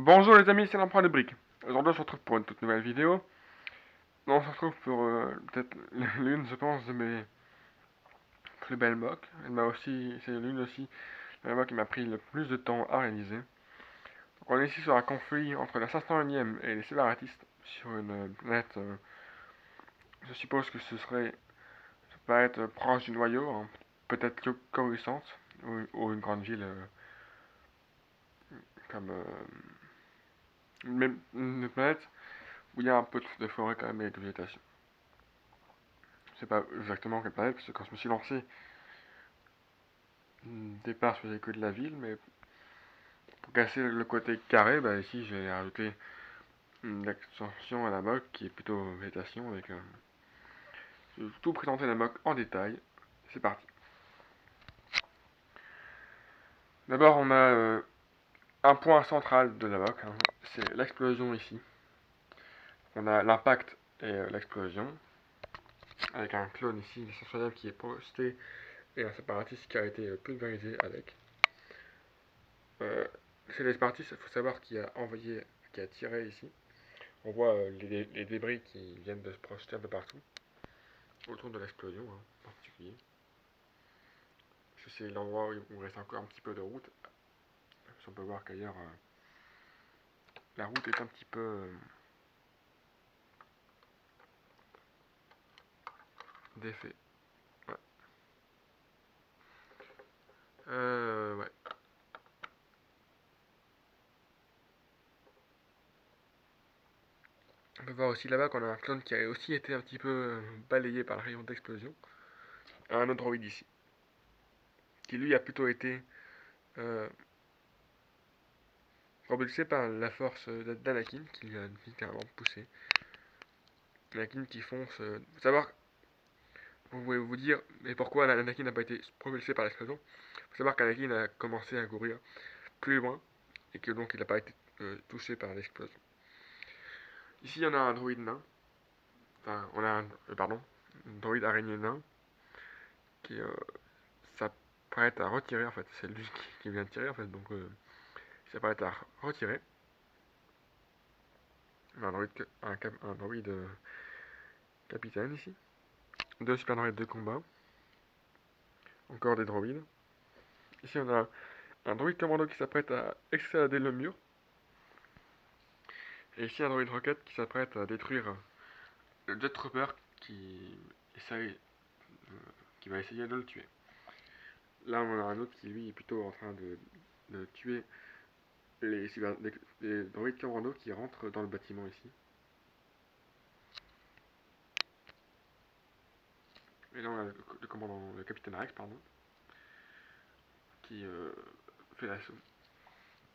Bonjour les amis, c'est l'empereur de briques. Aujourd'hui on se retrouve pour une toute nouvelle vidéo. On se retrouve pour peut-être l'une, je pense, de mes plus belles mocks. Elle m'a aussi, c'est l'une aussi de mes mocks qui m'a pris le plus de temps à réaliser. Donc on est ici sur un conflit entre la 501e et les séparatistes sur une planète. Je suppose que ça peut être proche du noyau, hein, peut-être Coruscant ou une grande ville comme une planète où il y a un peu de forêt quand même et de végétation. Je sais pas exactement quelle planète, parce que quand je me suis lancé, au départ je faisais que de la ville, mais pour casser le côté carré, bah ici j'ai rajouté une extension à la mock qui est plutôt végétation avec je vais tout présenter la mock en détail. C'est parti. D'abord on a un point central de la mock, hein, c'est l'explosion ici. On a l'impact et l'explosion, avec un clone ici, l'essentiel qui est posté et un séparatiste qui a été pulvérisé avec. Chez les séparatistes, il faut savoir qu'il a envoyé, qui a tiré ici. On voit les débris qui viennent de se projeter un peu partout, autour de l'explosion hein, en particulier. C'est l'endroit où il reste encore un petit peu de route. On peut voir qu'ailleurs, la route est un petit peu défait. Ouais. Ouais. On peut voir aussi là-bas qu'on a un clone qui a aussi été un petit peu balayé par le rayon d'explosion. Un autre droïde ici, qui lui a plutôt été euh, propulsé par la force d'Anakin, qui lui a littéralement poussé. Anakin qui fonce. Faut savoir, vous pouvez vous dire, mais pourquoi Anakin n'a pas été propulsé par l'explosion? Faut savoir qu'Anakin a commencé à courir plus loin et que donc il n'a pas été touché par l'explosion. Ici, on a un droïde nain. Enfin, on a un, pardon, un droïde araignée nain qui s'apprête à retirer en fait. C'est lui qui vient de tirer en fait, donc il s'apprête à retirer. On a un droïde capitaine ici. Deux super droïdes de combat. Encore des droïdes. Ici, on a un droïde commando qui s'apprête à escalader le mur. Et ici, un droïde rocket qui s'apprête à détruire le Jet Trooper essaye, qui va essayer de le tuer. Là, on a un autre qui, lui, est plutôt en train de tuer les droïdes commando qui rentrent dans le bâtiment ici. Et là, on a le commandant, le capitaine Rex, pardon, qui fait l'assaut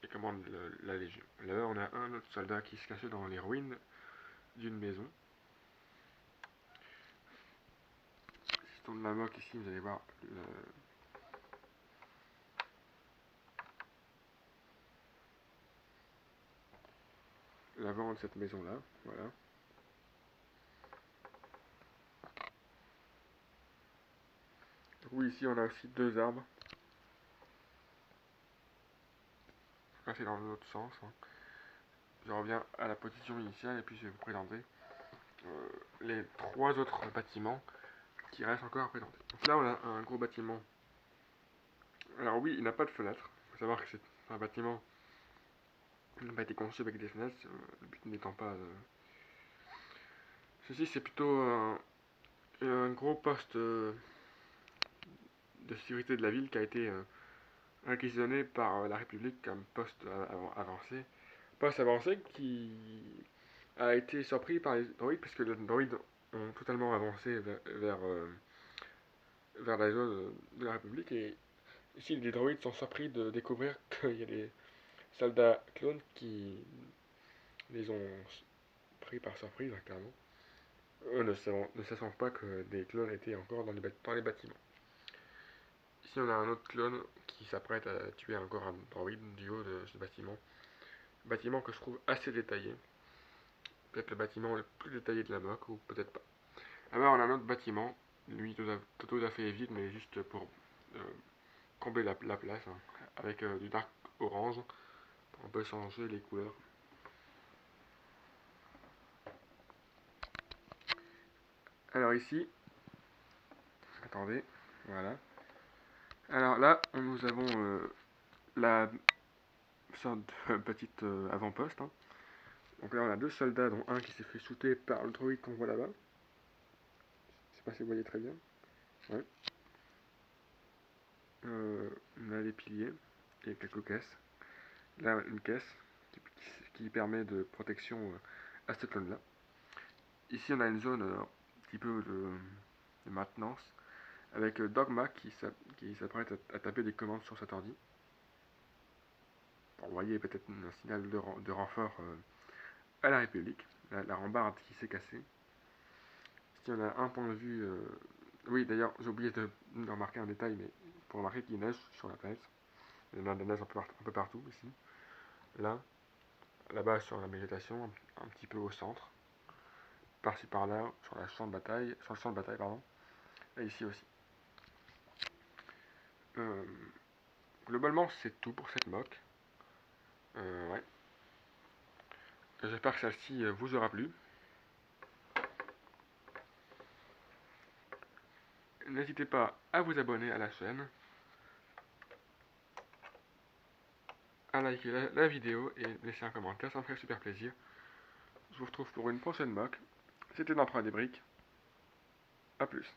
et commande la légion. Là, on a un autre soldat qui se cache dans les ruines d'une maison. Si je tourne la moque ici, vous allez voir l'avant de cette maison-là. Voilà. Oui, ici, on a aussi deux arbres. Là, c'est dans l'autre sens. Hein. Je reviens à la position initiale et puis je vais vous présenter les trois autres bâtiments qui restent encore à présenter. Donc là, on a un gros bâtiment. Alors oui, il n'a pas de fenêtre. Il faut savoir que c'est un bâtiment qui n'a pas été conçu avec des fenêtres, le but n'étant pas... Ceci, c'est plutôt un gros poste de sécurité de la ville qui a été réquisitionné par la République comme poste avancé. Poste avancé qui a été surpris par les droïdes puisque les droïdes ont totalement avancé vers la zone de la République et ici les droïdes sont surpris de découvrir qu'il y a des soldats clones qui les ont pris par surprise clairement. Eux ne sachant pas que des clones étaient encore dans les bâtiments. Ici on a un autre clone qui s'apprête à tuer encore un droïde du haut de ce bâtiment. Bâtiment que je trouve assez détaillé. Peut-être le bâtiment le plus détaillé de la mock ou peut-être pas. Alors on a un autre bâtiment, lui tout à fait vide mais juste pour combler la place, hein, avec du dark orange peut changer les couleurs. Alors ici, attendez, voilà. Alors là, nous avons la sorte de petite avant-poste. Hein. Donc là, on a deux soldats, dont un qui s'est fait shooter par le droïde qu'on voit là-bas. Je sais pas si vous voyez très bien. Ouais. On a des piliers et quelques caisses. Là, une caisse qui permet de protection à cette zone-là. Ici, on a une zone un petit peu de maintenance avec Dogma qui s'apprête à taper des commandes sur cet ordi. Pour envoyer peut-être un signal de renfort à la République. La rambarde qui s'est cassée. Ici, on a un point de vue. Oui, d'ailleurs, j'ai oublié de remarquer un détail, mais pour remarquer qu'il neige sur la place. Il y en a de la neige un peu partout ici. Là-bas sur la végétation, un petit peu au centre. Par-ci par-là, sur le champ de bataille, pardon. Et ici aussi. Euh, Globalement, c'est tout pour cette mock. Ouais. J'espère que celle-ci vous aura plu. N'hésitez pas à vous abonner à la chaîne, à liker la vidéo et laisser un commentaire, ça me ferait super plaisir. Je vous retrouve pour une prochaine mock. C'était dans 3D Briques. A plus.